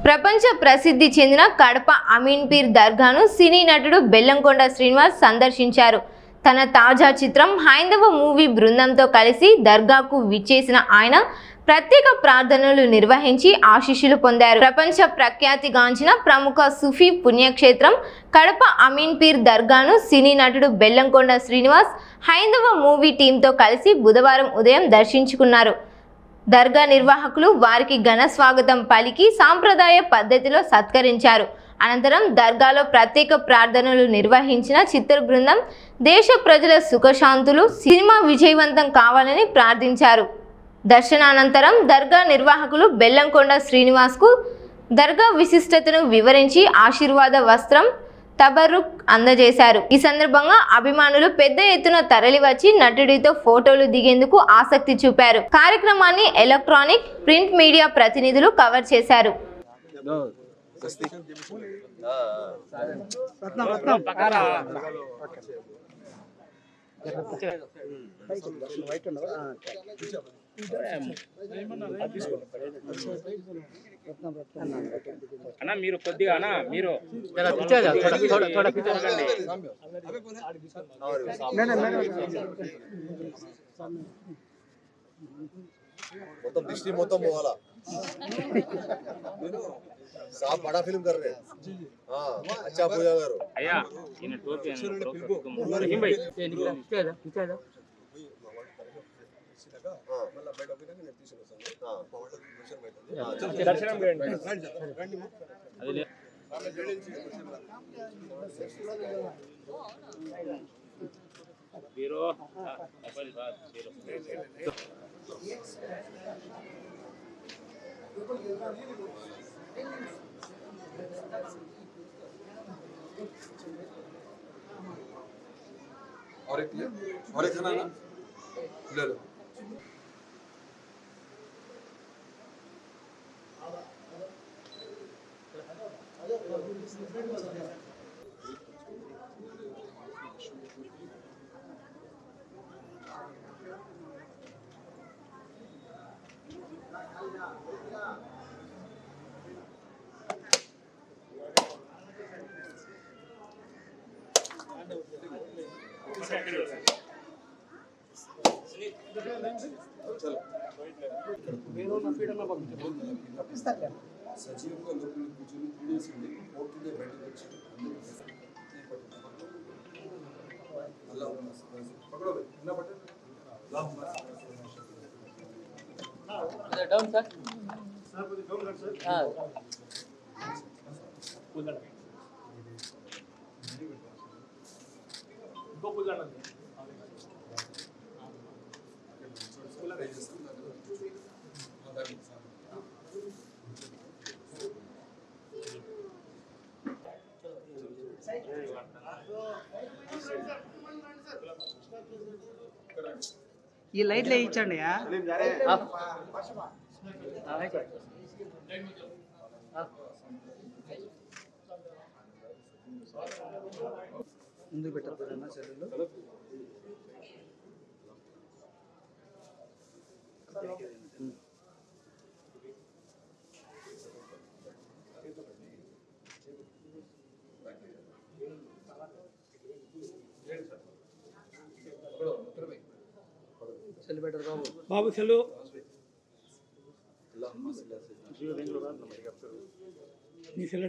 ప్రపంచ ప్రసిద్ధి చెందిన కడప అమీన్పీర్ దర్గాను సినీ నటుడు బెల్లంకొండ శ్రీనివాస్ సందర్శించారు. తన తాజా చిత్రం హైందవ మూవీ బృందంతో కలిసి దర్గాకు విచ్చేసిన ఆయన ప్రత్యేక ప్రార్థనలు నిర్వహించి ఆశీస్సులు పొందారు. ప్రపంచ ప్రఖ్యాతిగాంచిన ప్రముఖ సుఫీ పుణ్యక్షేత్రం కడప అమీన్పీర్ దర్గాను సినీ నటుడు బెల్లంకొండ శ్రీనివాస్ హైందవ మూవీ టీంతో కలిసి బుధవారం ఉదయం దర్శించుకున్నారు. దర్గా నిర్వాహకులు వారికి ఘన స్వాగతం పలికి సాంప్రదాయ పద్ధతిలో సత్కరించారు. అనంతరం దర్గాలో ప్రత్యేక ప్రార్థనలు నిర్వహించిన చిత్ర బృందం దేశ ప్రజల సుఖశాంతులు, సినిమా విజయవంతం కావాలని ప్రార్థించారు. దర్శనానంతరం దర్గా నిర్వాహకులు బెల్లంకొండ శ్రీనివాస్కు దర్గా విశిష్టతను వివరించి ఆశీర్వాద వస్త్రం, తబరుక్ అందజేశారు. ఈ సందర్భంగా అభిమానులు పెద్ద ఎత్తున తరలివచ్చి నటుడితో ఫోటోలు దిగేందుకు ఆసక్తి చూపారు. కార్యక్రమాన్ని ఎలక్ట్రానిక్, ప్రింట్ మీడియా ప్రతినిధులు కవర్ చేశారు. అన్నా మీరు కొద్దిగా అన్నా మీరు మొత్తం దృష్టి మొత్తం పోవాలా. साहब बड़ा फिल्म कर रहे हैं। हाँ अच्छा पूजा करो అయ్యా ఈయన టోపీ రహీం భాయ్ దర్శనం మీరు और एक खाना ना ले लो। సజీవంగా లోపల కూర్చొని 3 డేస్ ఉండి 4th డే బయటకు వచ్చి అల్లాహ్ పకడో నా పట్టే అల్లాహ్ డౌన్ సార్ సార్ కొద్ది డౌన్ సార్ కూలర్ ఇంకో కూలర్ అండి కూలర్ వేసేస్తాం ఈ లైట్లు వేయించండి ముందు పెట్టకపోయినా సెల్లులో సెల్ బెటర్ బాబు సెల్లు నీ సెల్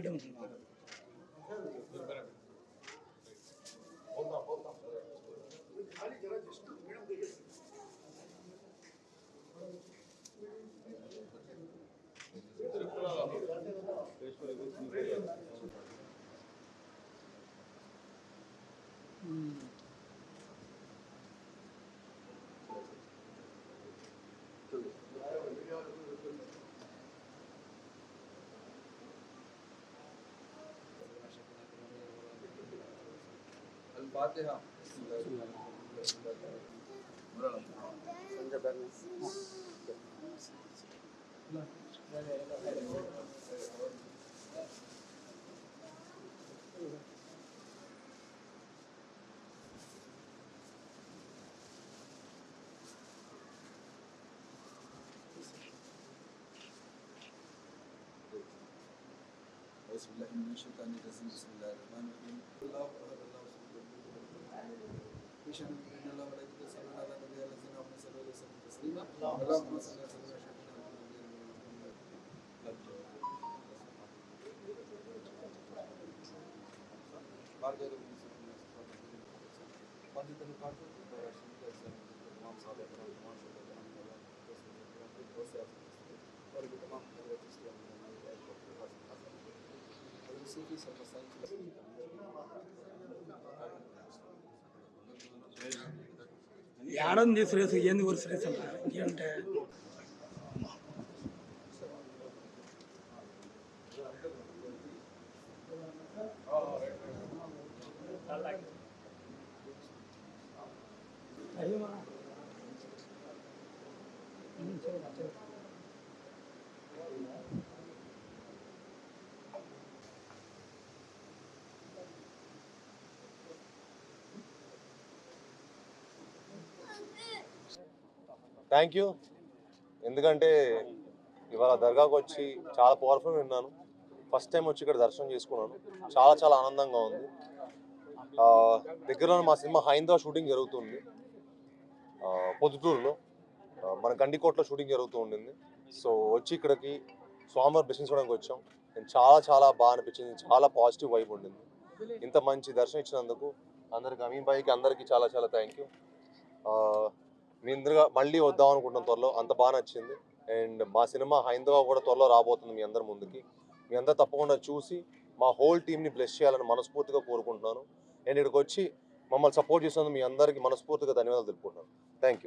الفاتحة أعوذ بالله من الشيطان الرجيم بسم الله الرحمن الرحيم الله أحد الله الصمد إن الله وملائكته يصلون على النبي الذين آمنوا صلوا عليه وسلموا تسليما اللهم صل على سيدنا ఏడంది సురేష్ ఏంది ఊరు సురేష్ అంట ఇంకేంటే అయ్యమా థ్యాంక్ యూ. ఎందుకంటే ఇవాళ దర్గాకు వచ్చి చాలా పవర్ఫుల్ విన్నాను. ఫస్ట్ టైం వచ్చి ఇక్కడ దర్శనం చేసుకున్నాను. చాలా చాలా ఆనందంగా ఉంది. దగ్గరలో మా సినిమా హైందవ షూటింగ్ జరుగుతుంది పొద్దుటూరులో. మన గండికోటలో షూటింగ్ జరుగుతూ ఉండింది. సో వచ్చి ఇక్కడికి స్వామివారి బ్లెస్సింగ్స్ ఇవ్వడానికి వచ్చాం. నేను చాలా చాలా బాగా అనిపించింది. చాలా పాజిటివ్ వైబ్ ఉండింది. ఇంత మంచి దర్శనం ఇచ్చినందుకు అందరికి, అమీన్ భాయ్కి అందరికీ చాలా చాలా థ్యాంక్ యూ. మీ అందరుగా మళ్ళీ వద్దాం అనుకుంటున్నాం త్వరలో. అంత బాగా నచ్చింది. అండ్ మా సినిమా హైందవ కూడా త్వరలో రాబోతుంది మీ అందరి ముందుకి. మీ అందరూ తప్పకుండా చూసి మా హోల్ టీమ్ని బ్లెస్ చేయాలని మనస్ఫూర్తిగా కోరుకుంటున్నాను. అండ్ ఇక్కడికి వచ్చి మమ్మల్ని సపోర్ట్ చేసినందుకు మీ అందరికీ మనస్ఫూర్తిగా ధన్యవాదాలు తెలుపుకుంటున్నాను. Thank you.